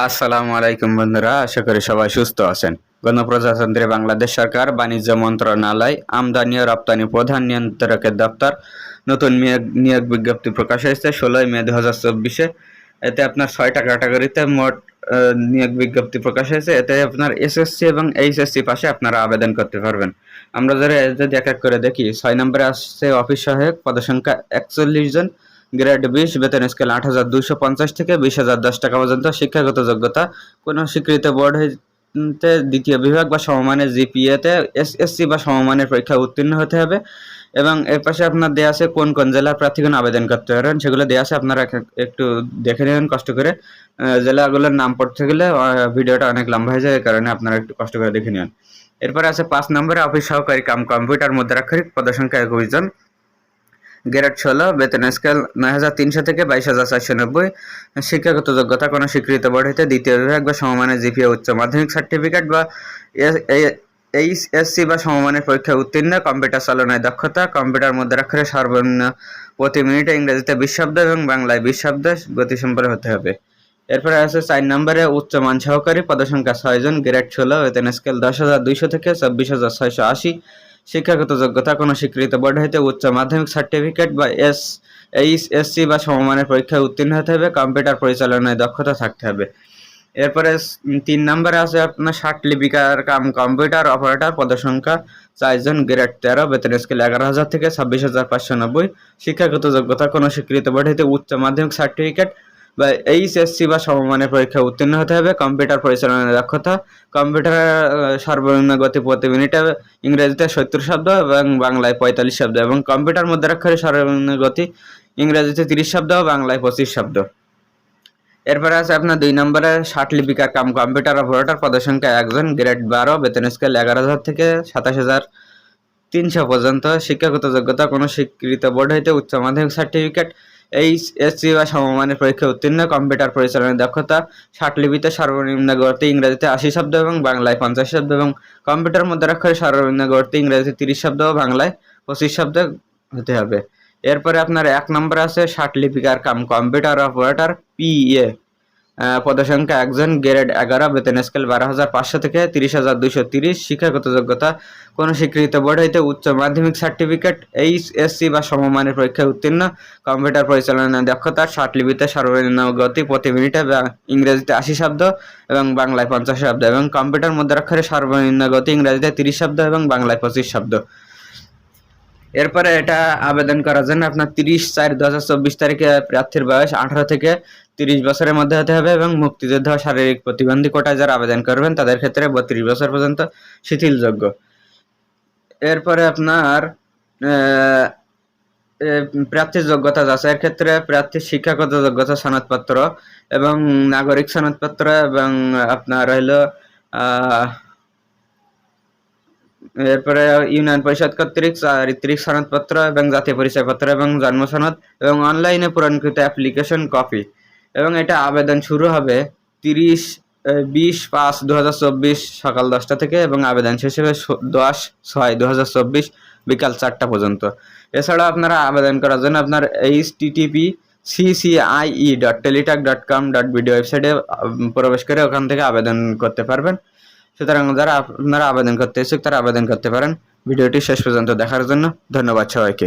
আসসালামু আলাইকুম বন্ধুরা, আশা করি সবাই সুস্থ আছেন। গণপ্রজাতন্ত্রী বাংলাদেশ সরকার বাণিজ্য মন্ত্রণালয় আমদানি ও রপ্তানি প্রধান নিয়ন্ত্রকের দপ্তর নতুন নিয়োগ বিজ্ঞপ্তি প্রকাশ হয়েছে 16 মে 2024-এ। এতে আপনার 6টা ক্যাটাগরিতে মোট নিয়োগ বিজ্ঞপ্তি প্রকাশ হয়েছে। এতে আপনার এসএসসি এবং এইচএসসি পাশে আপনারা আবেদন করতে পারবেন। আমরা যদি এক এক করে দেখি, 6 নম্বরে আসছে অফিস সহায়ক, পদসংখ্যা 41 জন, গ্রেড 20, বেতন স্কেল 8,250 থেকে 20,010 টাকা পর্যন্ত। শিক্ষাগত যোগ্যতা কোনো স্বীকৃত বোর্ড হইতে দ্বিতীয় বিভাগ বা সমমানের জিপিএতে এসএসসি বা সমমানের পরীক্ষা উত্তীর্ণ হতে হবে। এবং এর পাশে আপনার দেওয়া আছে কোন কোন জেলার প্রার্থীগণ আবেদন করতে পারেন, সেগুলো দেওয়া আছে। আপনারা একটু দেখে নেবেন কষ্ট করে। জেলাগুলোর নাম পড়তে গেলে ভিডিওটা অনেক লম্বা হয়ে যায়, এই কারণে আপনারা একটু কষ্ট করে দেখে নেবেন। এরপরে আছে 5 নম্বরে অফিস সহকারী কাম কম্পিউটার মুদ্রাক্ষরিক, পদসংখ্যা 21 জন, গ্রেড 16, বেতন স্কেল 9,300 থেকে 22,490। শিক্ষাগত যোগ্যতা কোনো স্বীকৃত বোর্ড হইতে দ্বিতীয় বিভাগ বা সমমানের জিপিএ উচ্চ মাধ্যমিক সার্টিফিকেট বা এইচএসসি বা সমমানের পরীক্ষা উত্তীর্ণ। কম্পিউটার চালনায় দক্ষতা, কম্পিউটার মুদ্রাক্ষরে সর্বনিম্ন প্রতি মিনিটে ইংরেজিতে 20 শব্দ এবং বাংলায় 20 শব্দ গতিসম্পন্ন হতে হবে। এরপরে আছে 4 নম্বরে উচ্চমান সহকারী, পদসংখ্যা 6 জন, গ্রেড 16, বেতন স্কেল 10,200 থেকে 24,680। শিক্ষাগত যোগ্যতা কোনো স্বীকৃত বোর্ড হইতে উচ্চ মাধ্যমিক সার্টিফিকেট বা এইচএসসি বা সমমানের পরীক্ষায় উত্তীর্ণ হতে হবে। কম্পিউটার পরিচালনায় দক্ষতা থাকতে হবে। এরপরে 3 নম্বরে আছে আপনার 60 লিপিকার কাম কম্পিউটার অপারেটর, পদসংখ্যা 4 জন, গ্রেড 13, বেতন স্কেল 11,000 থেকে 26,590। শিক্ষাগত যোগ্যতা কোনো স্বীকৃত বোর্ড হইতে উচ্চ মাধ্যমিক সার্টিফিকেট বা এইচএসসি বা সমমানের পরীক্ষায় উত্তীর্ণ হতে হবে। কম্পিউটার পরিচালনার দক্ষতা, কম্পিউটারের সর্বনিম্ন গতি প্রতি মিনিটে ইংরেজিতে 70 শব্দ এবং বাংলায় 45 শব্দ, এবং কম্পিউটার মুদ্রাক্ষরের সর্বনিম্ন গতি ইংরেজিতে 30 শব্দ ও বাংলায় 25 শব্দ। এরপরে আছে আপনার 2 নম্বরে 60 লিপিকার কাম কম্পিউটার অপারেটর, পদসংখ্যা 1 জন, গ্রেড 12, বেতন স্কেল 11,000 থেকে 27,300 পর্যন্ত। শিক্ষাগত যোগ্যতা কোনো স্বীকৃত বোর্ড হইতে উচ্চ মাধ্যমিক সার্টিফিকেট, এইচএসসি বা সমমানের পরীক্ষায় উত্তীর্ণ। কম্পিউটার পরিচালনার দক্ষতা, 60 লিপিতে সর্বনিম্ন গতি ইংরেজিতে 80 শব্দ এবং বাংলায় 50 শব্দ, এবং কম্পিউটার মুদ্রাক্ষরে সর্বনিম্ন গতি ইংরেজিতে 30 শব্দ ও বাংলায় 25 শব্দ হতে হবে। এরপরে আপনার 1 নম্বরে আছে 60 লিপিকার কাম কম্পিউটার অপারেটর, পিএ, পদসংখ্যা 1 জন, গ্রেড 11, বেতন স্কেল 12,500 থেকে 30,230। শিক্ষাগত যোগ্যতা কোনো স্বীকৃত বোর্ড হইতে উচ্চ মাধ্যমিক সার্টিফিকেট, এইচএসসি বা সমমানের পরীক্ষায় উত্তীর্ণ। কম্পিউটার পরিচালনার দক্ষতা, 60 লিপিতে সর্বনিম্ন গতি প্রতি মিনিটে ইংরেজিতে 80 শব্দ এবং বাংলায় 50 শব্দ, এবং কম্পিউটার মুদ্রাক্ষরে সর্বনিম্ন গতি ইংরেজিতে 30 শব্দ এবং বাংলায় 25 শব্দ। এরপরে এটা আবেদন করার জন্য আপনার 30/4/2024 তারিখে প্রার্থীর বয়স 18 থেকে 30 বছরের মধ্যে হতে হবে, এবং মুক্তিযোদ্ধা ও শারীরিক প্রতিবন্ধী কোটায় যারা আবেদন করবেন তাদের ক্ষেত্রে 32 বছর পর্যন্ত শিথিলযোগ্য। এরপরে আপনার প্রার্থীর যোগ্যতা যাচাইয়ের ক্ষেত্রে প্রার্থীর শিক্ষাগত যোগ্যতা সনদপত্র এবং নাগরিক সনদপত্র, এবং আপনার হইল এরপরে ইউনিয়ন পরিষদ কর্তৃক চারিত্রিক সনদপত্র এবং জাতীয় পরিচয়পত্র এবং জন্ম সনদ, এবং অনলাইনে পূরণকৃত অ্যাপ্লিকেশন কপি। এবং এটা আবেদন শুরু হবে 20/5/2024 সকাল 10টা থেকে, এবং আবেদন শেষ হবে 10/6/2024 বিকাল 4টা পর্যন্ত। এছাড়া আপনারা আবেদন করার জন্য আপনার http://ccie.teletalk.com.bd ওয়েবসাইটে প্রবেশ করে ওখান থেকে আবেদন করতে পারবেন। সুতরাং যারা আপনারা আবেদন করতে ইচ্ছুক তারা আবেদন করতে পারেন। ভিডিওটি শেষ পর্যন্ত দেখার জন্য ধন্যবাদ সবাইকে।